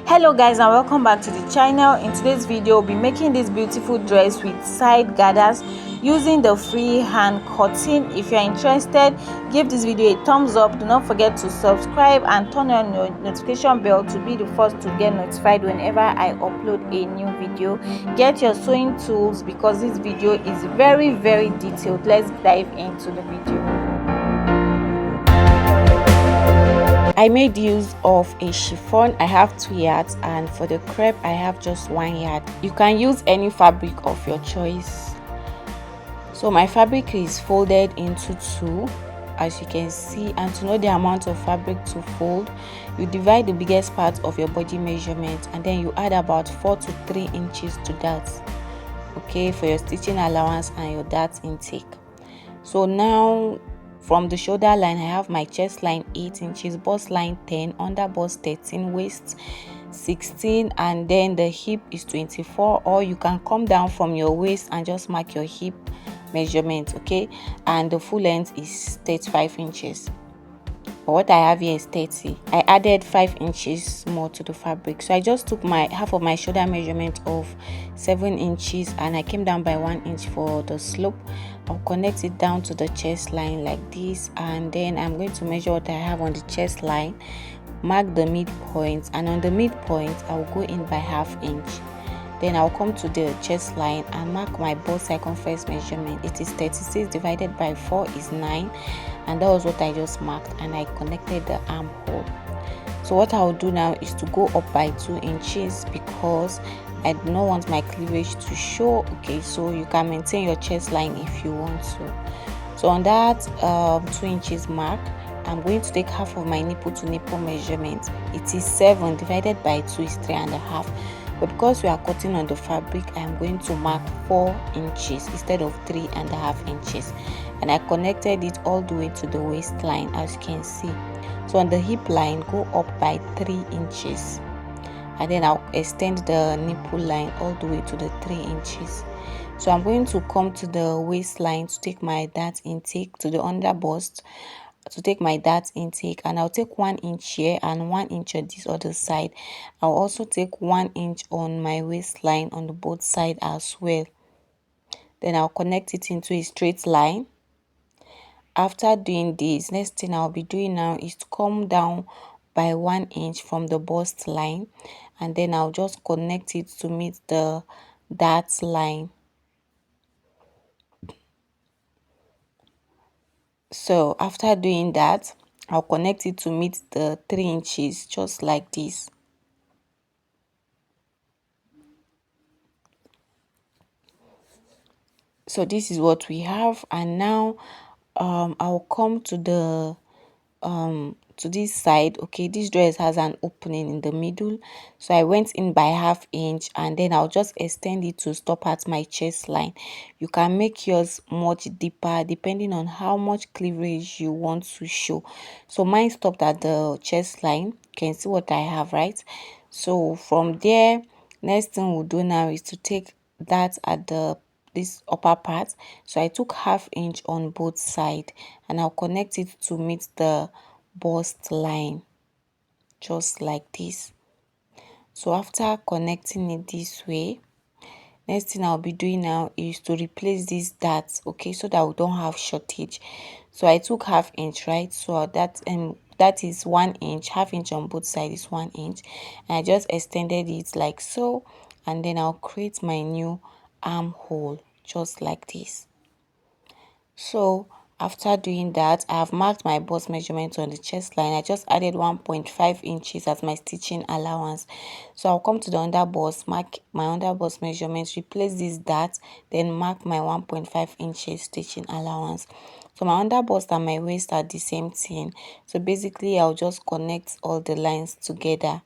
Hello guys, and welcome back to the channel. In today's video, we'll be making this beautiful dress with side gathers using the freehand cutting. If you're interested, give this video a thumbs up. Do not forget to subscribe and turn on your notification bell to be the first to get notified whenever I upload a new video. Get your sewing tools because this video is very detailed. Let's dive into the video. I made use of a chiffon. I have 2 yards, and for the crepe I have just 1 yard. You can use any fabric of your choice. So my fabric is folded into 2, as you can see, and to know the amount of fabric to fold, you divide the biggest part of your body measurement and then you add about 4 to 3 inches to that, okay, for your stitching allowance and your dart intake. So now from the shoulder line, I have my chest line 8 inches, bust line 10, under bust 13, waist 16, and then the hip is 24. Or you can come down from your waist and just mark your hip measurement, okay, and the full length is 35 inches. But what I have here is 30. I added 5 inches more to the fabric, so I just took my half of my shoulder measurement of 7 inches and I came down by 1 inch for the slope. I'll connect it down to the chest line like this, and then I'm going to measure what I have on the chest line, mark the midpoint, and on the midpoint I'll go in by ½ inch. Then I'll come to the chest line and mark my bust circumference measurement. It is 36 divided by 4 is 9, and that was what I just marked, and I connected the armhole. So what I'll do now is to go up by 2 inches because I do not want my cleavage to show. Okay, so you can maintain your chest line if you want to. So on that 2 inches mark, I'm going to take half of my nipple to nipple measurement. It is 7 divided by 2 is 3.5. But because we are cutting on the fabric, I'm going to mark 4 inches instead of 3.5 inches, and I connected it all the way to the waistline, as you can see. So on the hip line, go up by 3 inches, and then I'll extend the nipple line all the way to the 3 inches. So I'm going to come to the waistline to take my dart intake, to the under bust to take my dart intake, and I'll take 1 inch here and 1 inch on this other side. I'll also take 1 inch on my waistline on the both side as well. Then I'll connect it into a straight line. After doing this, next thing I'll be doing now is to come down by 1 inch from the bust line, and then I'll just connect it to meet the dart line. So after doing that, I'll connect it to meet the 3 inches just like this. So this is what we have, and now I'll come to the to this side. Okay, this dress has an opening in the middle, so I went in by ½ inch, and then I'll just extend it to stop at my chest line. You can make yours much deeper depending on how much cleavage you want to show. So mine stopped at the chest line. You can see what I have, right? So from there, next thing we'll do now is to take that at this upper part. So I took ½ inch on both sides, and I'll connect it to meet the bust line just like this. So after connecting it this way, next thing I'll be doing now is to replace these darts, okay, so that we don't have shortage. So I took ½ inch, right? So that is 1 inch. ½ inch on both sides is 1 inch, and I just extended it like so, and then I'll create my new armhole just like this. So after doing that, I have marked my bust measurement on the chest line. I just added 1.5 inches as my stitching allowance. So I'll come to the under bust, mark my under bust measurements, replace this dart, then mark my 1.5 inches stitching allowance. So my under bust and my waist are the same thing. So basically I'll just connect all the lines together.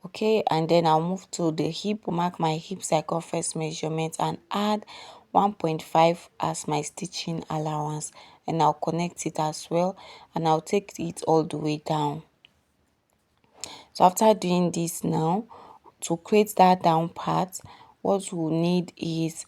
Okay, and then I'll move to the hip, mark my hip circumference measurement, and add 1.5 as my stitching allowance, and I'll connect it as well, and I'll take it all the way down. So after doing this now, to create that down part, what we'll need is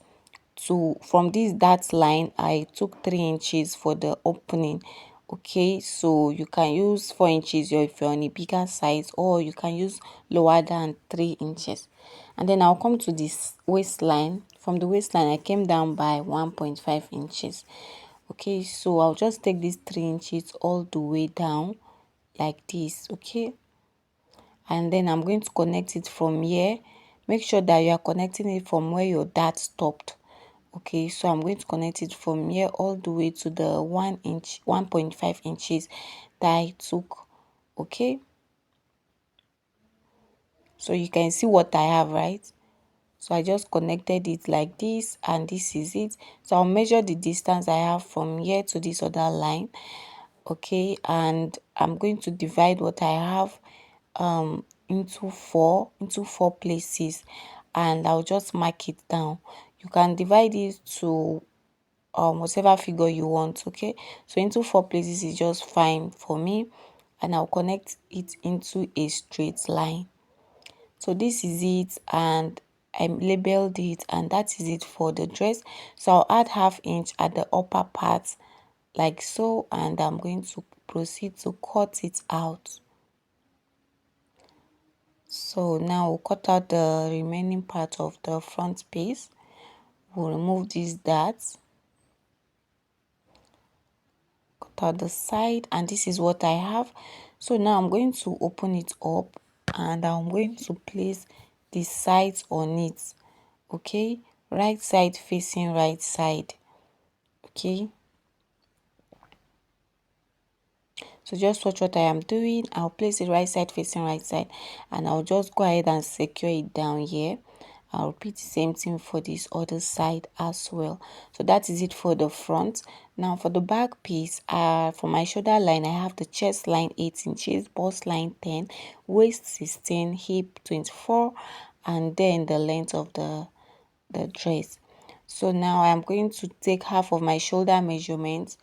from this dart line, I took 3 inches for the opening Okay, so you can use 4 inches if you're on a bigger size, or you can use lower than 3 inches. And then I'll come to this waistline. From the waistline, I came down by 1.5 inches. Okay, so I'll just take these 3 inches all the way down like this. Okay, and then I'm going to connect it from here. Make sure that you are connecting it from where your dart stopped. Okay, so I'm going to connect it from here all the way to the 1.5 inches that I took. Okay, so you can see what I have, right? So I just connected it like this, and this is it. So I'll measure the distance I have from here to this other line. Okay, and I'm going to divide what I have into four places, and I'll just mark it down. You can divide it to whatever figure you want. Okay, so into 4 places is just fine for me, and I'll connect it into a straight line. So this is it, and I labeled it, and that is it for the dress. So I'll add ½ inch at the upper part like so, and I'm going to proceed to cut it out. So now we'll cut out the remaining part of the front piece. We'll remove these darts, cut out the side, and this is what I have. So now I'm going to open it up, and I'm going to place the sides on it. Okay, right side facing right side. Okay, so just watch what I am doing. I'll place it right side facing right side, and I'll just go ahead and secure it down here. I'll repeat the same thing for this other side as well. So that is it for the front. Now for the back piece, for my shoulder line, I have the chest line 8 inches, bust line 10, waist 16, hip 24, and then the length of the dress. So now I'm going to take half of my shoulder measurement,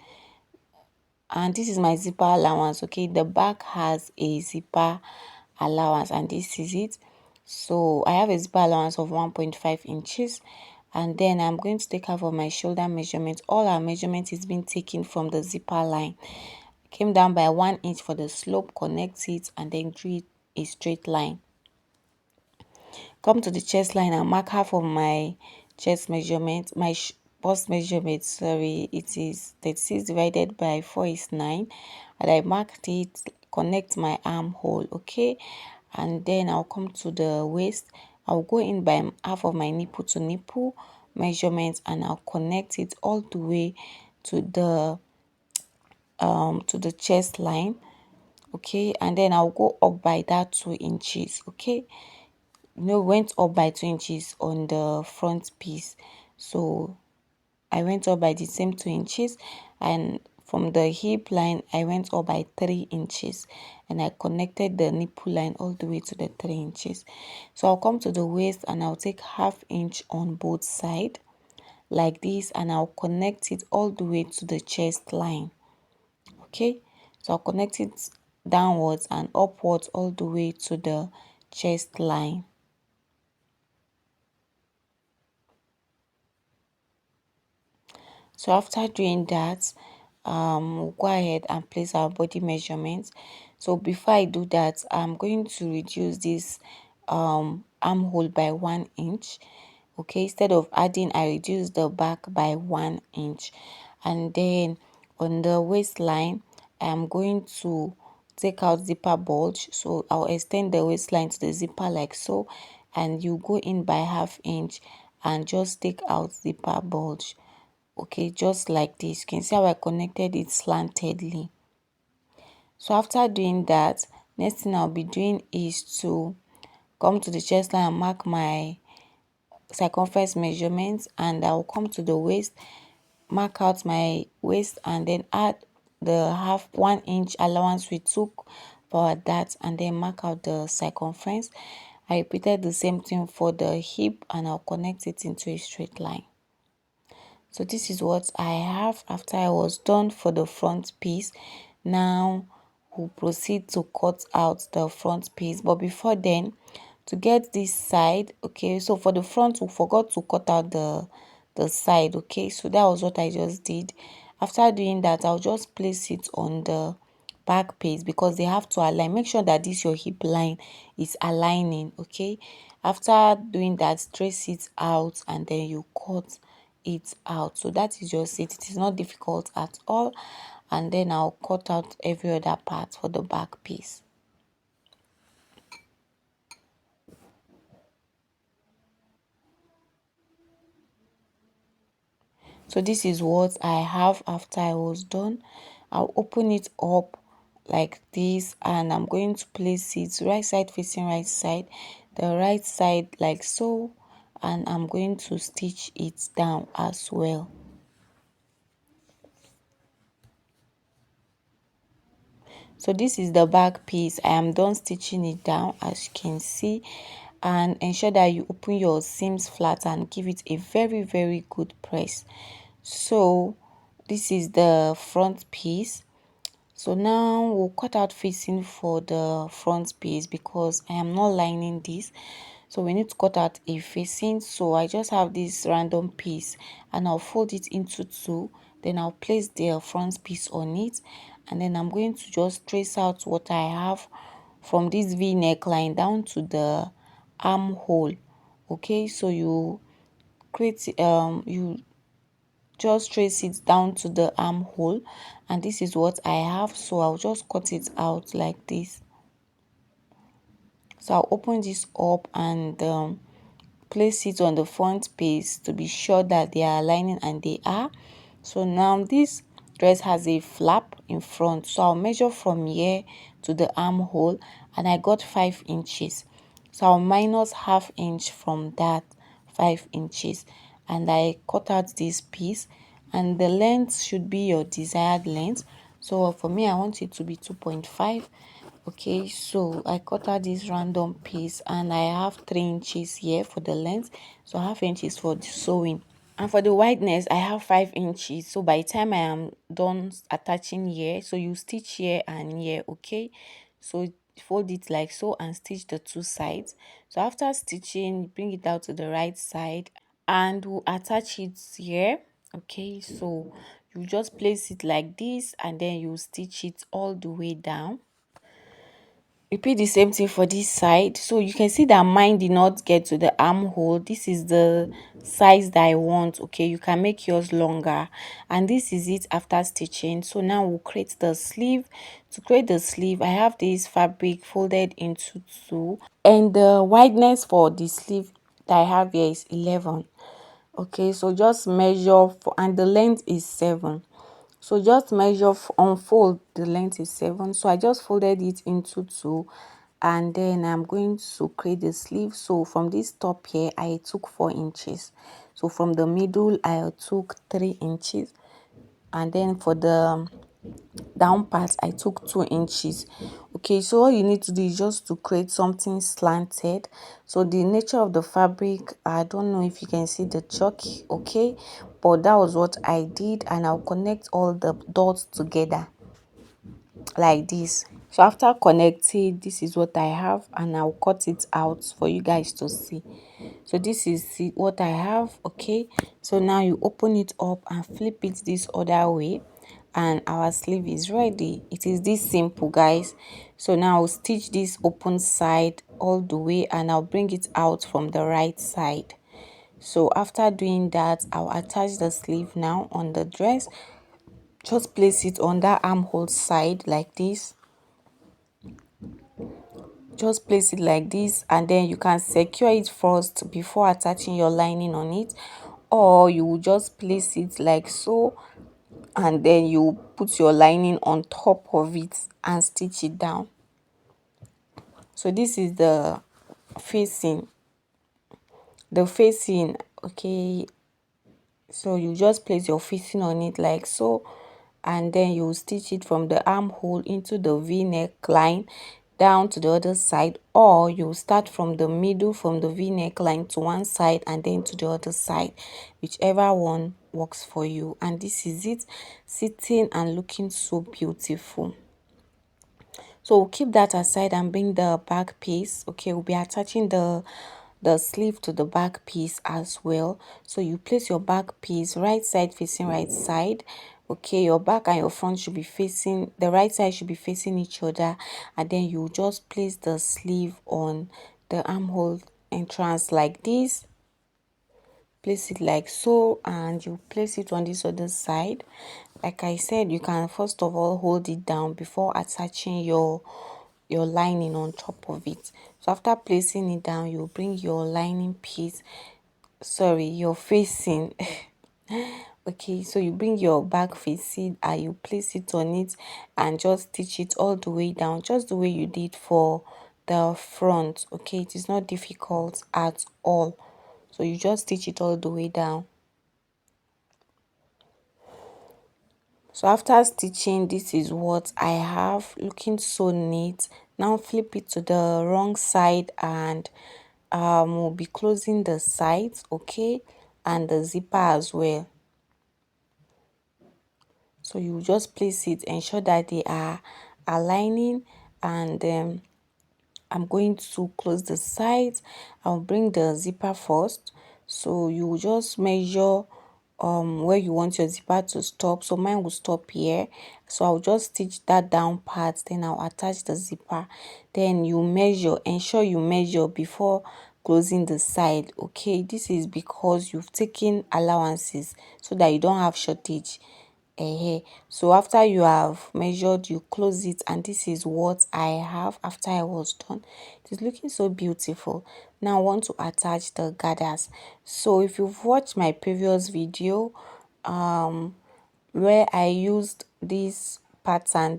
and this is my zipper allowance. Okay, the back has a zipper allowance, and this is it. So I have a zipper allowance of 1.5 inches, and then I'm going to take half of my shoulder measurement. All our measurement is being taken from the zipper line. Came down by 1 inch for the slope, connect it, and then drew a straight line. Come to the chest line and mark half of my chest measurement, my bust measurement, sorry, it is 36 divided by 4 is 9, and I marked it, connect my armhole. Okay, and then I'll come to the waist. I'll go in by half of my nipple to nipple measurement, and I'll connect it all the way to the chest line. Okay, and then I'll go up by that 2 inches. Okay, went up by 2 inches on the front piece, so I went up by the same 2 inches, and from the hip line I went up by 3 inches, and I connected the nipple line all the way to the 3 inches. So I'll come to the waist, and I'll take ½ inch on both sides like this, and I'll connect it all the way to the chest line. Okay, so I'll connect it downwards and upwards all the way to the chest line. So after doing that, we'll go ahead and place our body measurements. So before I do that, I'm going to reduce this armhole by 1 inch. Okay, instead of adding, I reduce the back by 1 inch, and then on the waistline, I'm going to take out zipper bulge. So I'll extend the waistline to the zipper like so, and you go in by ½ inch and just take out zipper bulge. Okay, just like this. You can see how I connected it slantedly. So after doing that, next thing I'll be doing is to come to the chest line and mark my circumference measurements, and I'll come to the waist, mark out my waist, and then add the 1 inch allowance we took for that, and then mark out the circumference. I repeated the same thing for the hip, and I'll connect it into a straight line. So this is what I have after I was done for the front piece. Now we'll proceed to cut out the front piece, but before then, to get this side, okay, so for the front we forgot to cut out the side. Okay, so that was what I just did. After doing that, I'll just place it on the back piece because they have to align. Make sure that this your hip line is aligning. Okay, after doing that, trace it out and then you cut it out. So that is just it. It is not difficult at all. And then I'll cut out every other part for the back piece. So this is what I have after I was done. I'll open it up like this and I'm going to place it right side facing right side, the right side like so, and I'm going to stitch it down as well. So this is the back piece. I am done stitching it down as you can see, and ensure that you open your seams flat and give it a very good press. So this is the front piece. So now we'll cut out facing for the front piece because I am not lining this. So we need to cut out a facing. So I just have this random piece and I'll fold it into two. Then I'll place the front piece on it. And then I'm going to just trace out what I have from this V neckline down to the armhole. Okay, so you create you just trace it down to the armhole, and this is what I have. So I'll just cut it out like this. So I'll open this up and place it on the front piece to be sure that they are aligning, and they are. So now this dress has a flap in front, so I'll measure from here to the armhole and I got 5 inches. So I'll minus half inch from that 5 inches and I cut out this piece, and the length should be your desired length. So for me, I want it to be 2.5. Okay, so I cut out this random piece and I have 3 inches here for the length, so half inch is for the sewing. And for the wideness, I have 5 inches. So by the time I am done attaching here, so you stitch here and here. Okay, so fold it like so and stitch the two sides. So after stitching, bring it out to the right side and we'll attach it here. Okay, so you just place it like this and then you stitch it all the way down. Repeat the same thing for this side. So you can see that mine did not get to the armhole. This is the size that I want. Okay, you can make yours longer, and this is it after stitching. So now we'll create the sleeve. To create the sleeve, I have this fabric folded into two, and the wideness for the sleeve that I have here is 11. Okay, so just measure for, and the length is 7. So just measure unfold, the length is 7. So I just folded it into two and then I'm going to create the sleeve. So from this top here I took 4 inches. So from the middle I took 3 inches, and then for the down part I took 2 inches. Okay, so all you need to do is just to create something slanted. So the nature of the fabric, I don't know if you can see the chalk. Okay, but that was what I did, and I'll connect all the dots together like this. So after connecting, this is what I have, and I'll cut it out for you guys to see. So this is what I have. Okay, so now you open it up and flip it this other way and our sleeve is ready. It is this simple, guys. So now I'll stitch this open side all the way and I'll bring it out from the right side. So after doing that, I'll attach the sleeve now on the dress. Just place it on that armhole side like this. Just place it like this, and then you can secure it first before attaching your lining on it, or you will just place it like so and then you put your lining on top of it and stitch it down. So this is the facing, okay. So you just place your facing on it like so, and then you stitch it from the armhole into the V neckline down to the other side, or you start from the middle, from the V neckline to one side and then to the other side, whichever one works for you. And this is it, sitting and looking so beautiful. So we'll keep that aside and bring the back piece. Okay, we'll be attaching the sleeve to the back piece as well. So you place your back piece right side facing right side, Okay, your back and your front should be facing, the right side should be facing each other, and then you just place the sleeve on the armhole entrance like this. Place it like so, and you place it on this other side. Like I said, you can first of all hold it down before attaching your lining on top of it. So after placing it down, you bring your lining piece, sorry, your facing. Okay, so you bring your back facing and you place it on it and just stitch it all the way down, just the way you did for the front. Okay, it is not difficult at all, so you just stitch it all the way down. So after stitching, this is what I have, looking so neat. Now flip it to the wrong side, and we'll be closing the sides, okay, and the zipper as well. So you just place it, ensure that they are aligning, and I'm going to close the sides. I'll bring the zipper first. So you just measure where you want your zipper to stop. So mine will stop here, so I'll just stitch that down part, then I'll attach the zipper. Then you measure, ensure you measure before closing the side. Okay, this is because you've taken allowances so that you don't have shortage. So after you have measured, you close it, and this is what I have after I was done. It is looking so beautiful. Now I want to attach the gathers. So if you've watched my previous video where I used this pattern,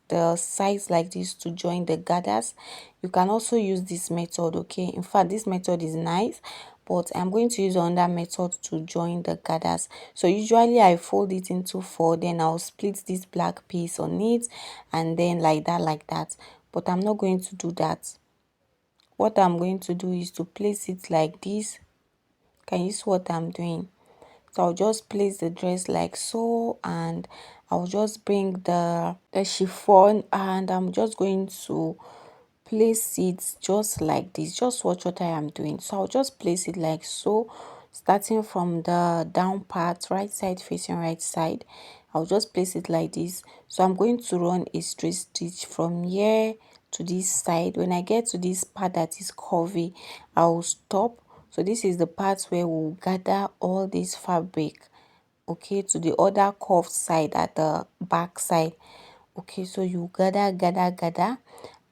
the size like this to join the gathers, you can also use this method. Okay, in fact this method is nice, but I'm going to use another method to join the gathers. So usually I fold it into four, then I'll split this black piece on it, and then like that, but I'm not going to do that. What I'm going to do is to place it like this. Can you see what I'm doing? So I'll just place the dress like so, and I'll just bring the chiffon, and I'm just going to place it just like this. Just watch what I am doing. So I'll just place it like so, starting from the down part, right side facing right side. I'll just place it like this. So I'm going to run a straight stitch from here to this side. When I get to this part that is curvy, I'll stop. So this is the part where we'll gather all this fabric, okay, to the other curved side at the back side. Okay, so you gather,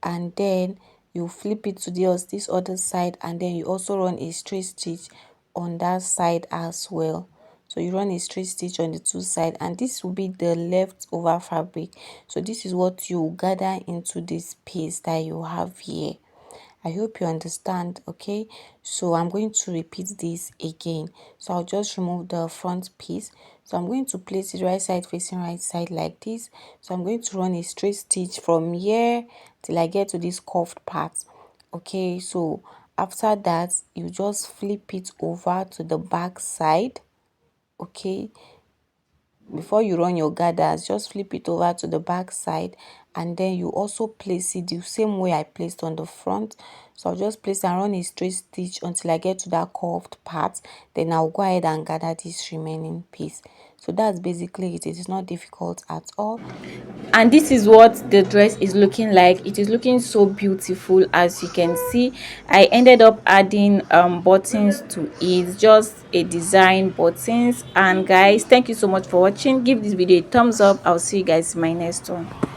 and then you flip it to this other side, and then you also run a straight stitch on that side as well. So you run a straight stitch on the two sides, and this will be the leftover fabric. So this is what you gather into this piece that you have here. I hope you understand. Okay, so I'm going to repeat this again. So I'll just remove the front piece. So I'm going to place it right side facing right side like this. So I'm going to run a straight stitch from here till I get to this curved part. Okay, so after that you just flip it over to the back side. Okay, before you run your gathers, just flip it over to the back side, and then you also place it the same way I placed on the front. So I'll just place and run a straight stitch until I get to that curved part. Then I'll go ahead and gather this remaining piece. So that's basically it. It is not difficult at all, and this is what the dress is looking like. It is looking so beautiful. As you can see, I ended up adding buttons to it, just a design buttons. And guys, thank you so much for watching. Give this video a thumbs up. I'll see you guys in my next one.